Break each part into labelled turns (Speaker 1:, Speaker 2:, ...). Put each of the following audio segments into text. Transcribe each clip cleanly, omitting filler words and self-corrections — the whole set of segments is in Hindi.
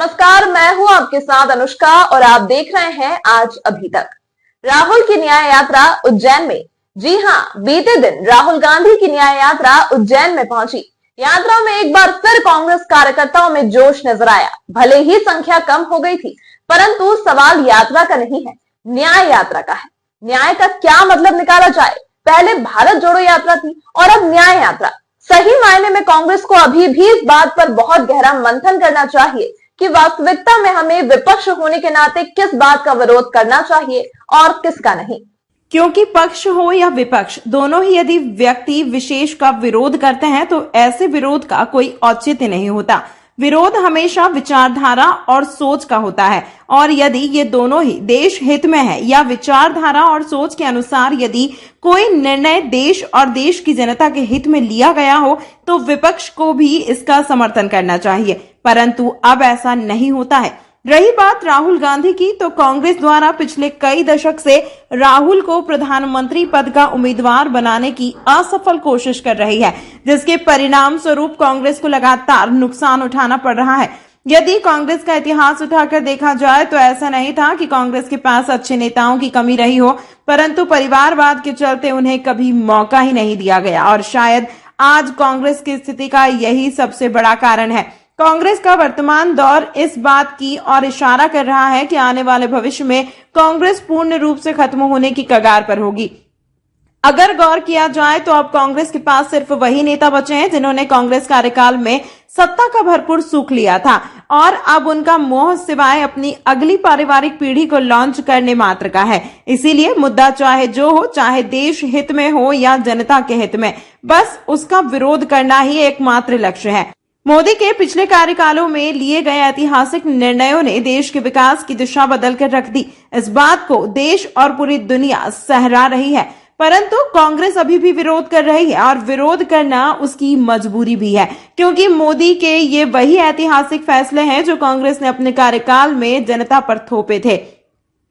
Speaker 1: नमस्कार, मैं हूं आपके साथ अनुष्का और आप देख रहे हैं आज अभी तक। राहुल की न्याय यात्रा उज्जैन में। जी हां, बीते दिन राहुल गांधी की न्याय यात्रा उज्जैन में पहुंची। यात्रा में एक बार फिर कांग्रेस कार्यकर्ताओं में जोश नजर आया। भले ही संख्या कम हो गई थी, परंतु सवाल यात्रा का नहीं है, न्याय यात्रा का है। न्याय का क्या मतलब निकाला जाए? पहले भारत जोड़ो यात्रा थी और अब न्याय यात्रा। सही मायने में कांग्रेस को अभी भी इस बात पर बहुत गहरा मंथन करना चाहिए कि वास्तविकता में हमें विपक्ष होने के नाते किस बात का विरोध करना चाहिए और किसका नहीं।
Speaker 2: क्योंकि पक्ष हो या विपक्ष, दोनों ही यदि व्यक्ति विशेष का विरोध करते हैं तो ऐसे विरोध का कोई औचित्य नहीं होता। विरोध हमेशा विचारधारा और सोच का होता है, और यदि ये दोनों ही देश हित में है या विचारधारा और सोच के अनुसार यदि कोई निर्णय देश और देश की जनता के हित में लिया गया हो तो विपक्ष को भी इसका समर्थन करना चाहिए, परंतु अब ऐसा नहीं होता है। रही बात राहुल गांधी की, तो कांग्रेस द्वारा पिछले कई दशक से राहुल को प्रधानमंत्री पद का उम्मीदवार बनाने की असफल कोशिश कर रही है, जिसके परिणाम स्वरूप कांग्रेस को लगातार नुकसान उठाना पड़ रहा है। यदि कांग्रेस का इतिहास उठाकर देखा जाए तो ऐसा नहीं था कि कांग्रेस के पास अच्छे नेताओं की कमी रही हो, परंतु परिवारवाद के चलते उन्हें कभी मौका ही नहीं दिया गया, और शायद आज कांग्रेस की स्थिति का यही सबसे बड़ा कारण है। कांग्रेस का वर्तमान दौर इस बात की और इशारा कर रहा है कि आने वाले भविष्य में कांग्रेस पूर्ण रूप से खत्म होने की कगार पर होगी। अगर गौर किया जाए तो अब कांग्रेस के पास सिर्फ वही नेता बचे हैं जिन्होंने कांग्रेस कार्यकाल में सत्ता का भरपूर सुख लिया था, और अब उनका मोह सिवाय अपनी अगली पारिवारिक पीढ़ी को लॉन्च करने मात्र का है। इसीलिए मुद्दा चाहे जो हो, चाहे देश हित में हो या जनता के हित में, बस उसका विरोध करना ही एकमात्र लक्ष्य है। मोदी के पिछले कार्यकालों में लिए गए ऐतिहासिक निर्णयों ने देश के विकास की दिशा बदलकर रख दी। इस बात को देश और पूरी दुनिया सहरा रही है, परंतु कांग्रेस अभी भी विरोध कर रही है, और विरोध करना उसकी मजबूरी भी है, क्योंकि मोदी के ये वही ऐतिहासिक फैसले हैं जो कांग्रेस ने अपने कार्यकाल में जनता पर थोपे थे,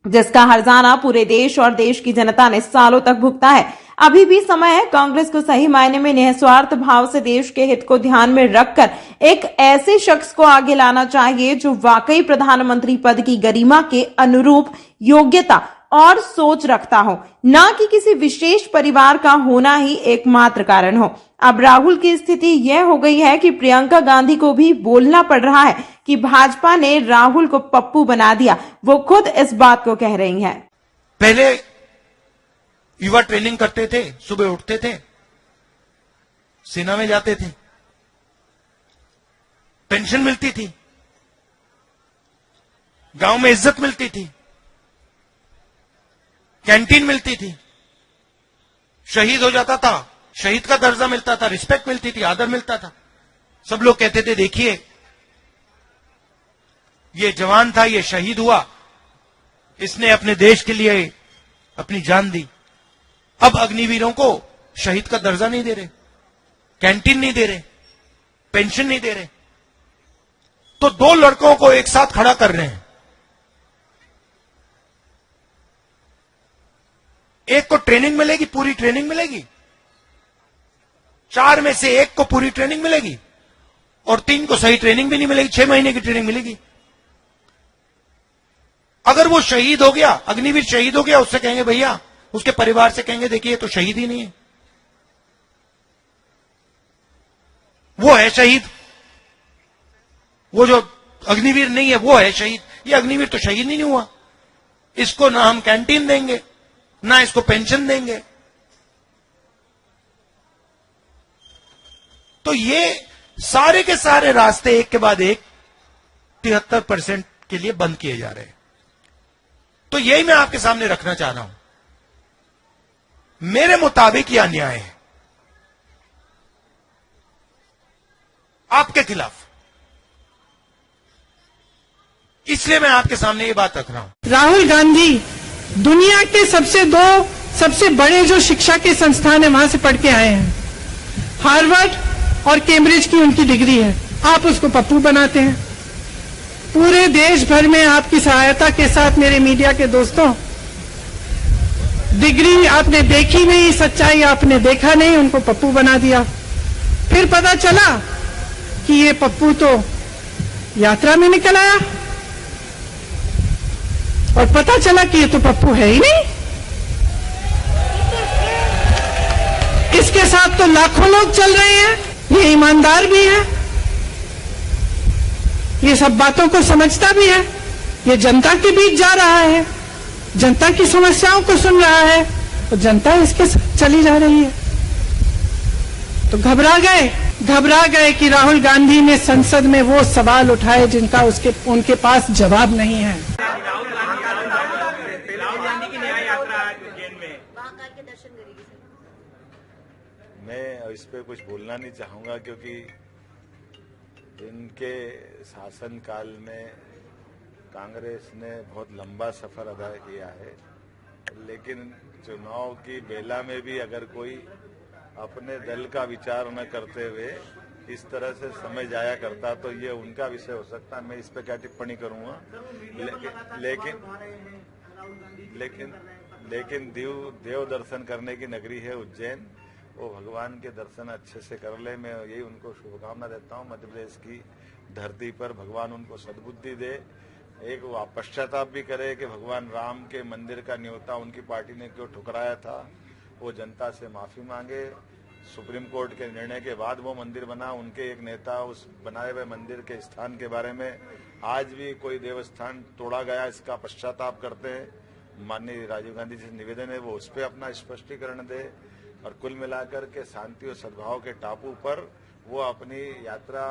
Speaker 2: जिसका हर्जाना पूरे देश और देश की जनता ने सालों तक भुगता है। अभी भी समय है कांग्रेस को सही मायने में निस्वार्थ भाव से देश के हित को ध्यान में रखकर एक ऐसे शख्स को आगे लाना चाहिए जो वाकई प्रधानमंत्री पद की गरिमा के अनुरूप योग्यता और सोच रखता हो, ना कि किसी विशेष परिवार का होना ही एकमात्र कारण हो। अब राहुल की स्थिति यह हो गई है कि प्रियंका गांधी को भी बोलना पड़ रहा है कि भाजपा ने राहुल को पप्पू बना दिया। वो खुद इस बात को कह रही हैं।
Speaker 3: पहले युवा ट्रेनिंग करते थे, सुबह उठते थे, सेना में जाते थे, पेंशन मिलती थी, गांव में इज्जत मिलती थी, कैंटीन मिलती थी, शहीद हो जाता था, शहीद का दर्जा मिलता था, रिस्पेक्ट मिलती थी, आदर मिलता था। सब लोग कहते थे देखिए ये जवान था, ये शहीद हुआ, इसने अपने देश के लिए अपनी जान दी। अब अग्निवीरों को शहीद का दर्जा नहीं दे रहे, कैंटीन नहीं दे रहे, पेंशन नहीं दे रहे, तो दो लड़कों को एक साथ खड़ा कर रहे हैं। एक को ट्रेनिंग मिलेगी, पूरी ट्रेनिंग मिलेगी, 4 में से एक को पूरी ट्रेनिंग मिलेगी और 3 को सही ट्रेनिंग भी नहीं मिलेगी, 6 महीने की ट्रेनिंग मिलेगी। अगर वो शहीद हो गया, अग्निवीर शहीद हो गया, उससे कहेंगे भैया, उसके परिवार से कहेंगे देखिए ये तो शहीद ही नहीं है, वो है शहीद, वो जो अग्निवीर नहीं है वो है शहीद। ये अग्निवीर तो शहीद ही नहीं हुआ, इसको ना हम कैंटीन देंगे ना इसको पेंशन देंगे। तो ये सारे के सारे रास्ते एक के बाद एक 73% के लिए बंद किए जा रहे हैं। तो यही मैं आपके सामने रखना चाह रहा हूं। मेरे मुताबिक यह अन्याय है आपके खिलाफ, इसलिए मैं आपके सामने ये बात रख रहा हूं।
Speaker 4: राहुल गांधी दुनिया के सबसे बड़े जो शिक्षा के संस्थान है वहां से पढ़ के आए हैं। हार्वर्ड और कैम्ब्रिज की उनकी डिग्री है, आप उसको पप्पू बनाते हैं। पूरे देश भर में आपकी सहायता के साथ मेरे मीडिया के दोस्तों, डिग्री आपने देखी नहीं, सच्चाई आपने देखा नहीं, उनको पप्पू बना दिया। फिर पता चला कि ये पप्पू तो यात्रा में निकल आया और पता चला कि ये तो पप्पू है ही नहीं। इसके साथ तो लाखों लोग चल रहे हैं, ये ईमानदार भी है, ये सब बातों को समझता भी है, ये जनता के बीच जा रहा है, जनता की समस्याओं को सुन रहा है, तो जनता इसके साथ चली जा रही है। तो घबरा गए कि राहुल गांधी ने संसद में वो सवाल उठाए जिनका उनके पास जवाब नहीं है।
Speaker 5: राहुल गांधी की न्याय यात्रा आज उज्जैन में
Speaker 6: महाकाल के दर्शन करेगी सर।
Speaker 7: मैं इस पे कुछ बोलना नहीं चाहूंगा क्योंकि इनके शासनकाल में कांग्रेस ने बहुत लंबा सफर अदा किया है, लेकिन चुनाव की बेला में भी अगर कोई अपने दल का विचार न करते हुए इस तरह से समय जाया करता तो ये उनका विषय हो सकता है। मैं इस पे क्या टिप्पणी करूंगा, लेकिन देव दर्शन करने की नगरी है उज्जैन, वो भगवान के दर्शन अच्छे से कर ले। मैं यही उनको शुभकामना देता हूँ। मध्य प्रदेश की धरती पर भगवान उनको सद्बुद्धि दे, एक वो पश्चाताप भी करे कि भगवान राम के मंदिर का न्योता उनकी पार्टी ने क्यों ठुकराया था, वो जनता से माफी मांगे। सुप्रीम कोर्ट के निर्णय के बाद वो मंदिर बना, उनके एक नेता उस बनाए हुए मंदिर के स्थान के बारे में आज भी कोई देवस्थान तोड़ा गया इसका पश्चाताप करते हैं। माननीय राजीव गांधी जी से निवेदन है वो उस पर अपना स्पष्टीकरण दे, और कुल मिलाकर के शांति और सद्भाव के टापू पर वो अपनी यात्रा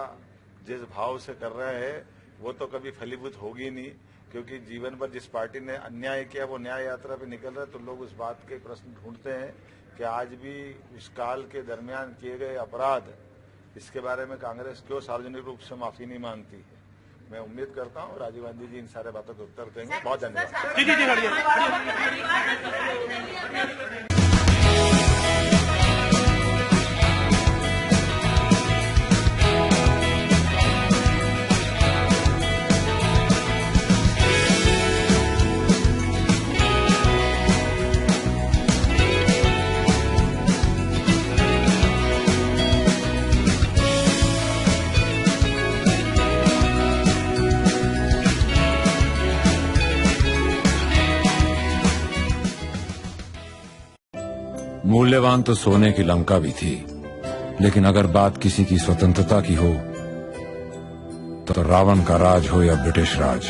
Speaker 7: जिस भाव से कर रहे हैं वो तो कभी फलीभूत होगी नहीं, क्योंकि जीवन भर जिस पार्टी ने अन्याय किया वो न्याय यात्रा पे निकल रहे। तो लोग उस बात के प्रश्न ढूंढते हैं कि आज भी उस काल के दरमियान किए गए अपराध, इसके बारे में कांग्रेस क्यों सार्वजनिक रूप से माफी नहीं मांगती है। मैं उम्मीद करता हूँ राजीव गांधी जी इन सारे बातों के उत्तर देंगे। बहुत धन्यवाद।
Speaker 8: मूल्यवान तो सोने की लंका भी थी, लेकिन अगर बात किसी की स्वतंत्रता की हो तो रावण का राज हो या ब्रिटिश राज,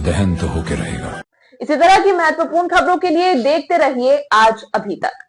Speaker 8: दहन तो होके रहेगा।
Speaker 1: इसी तरह की महत्वपूर्ण खबरों के लिए देखते रहिए आज अभी तक।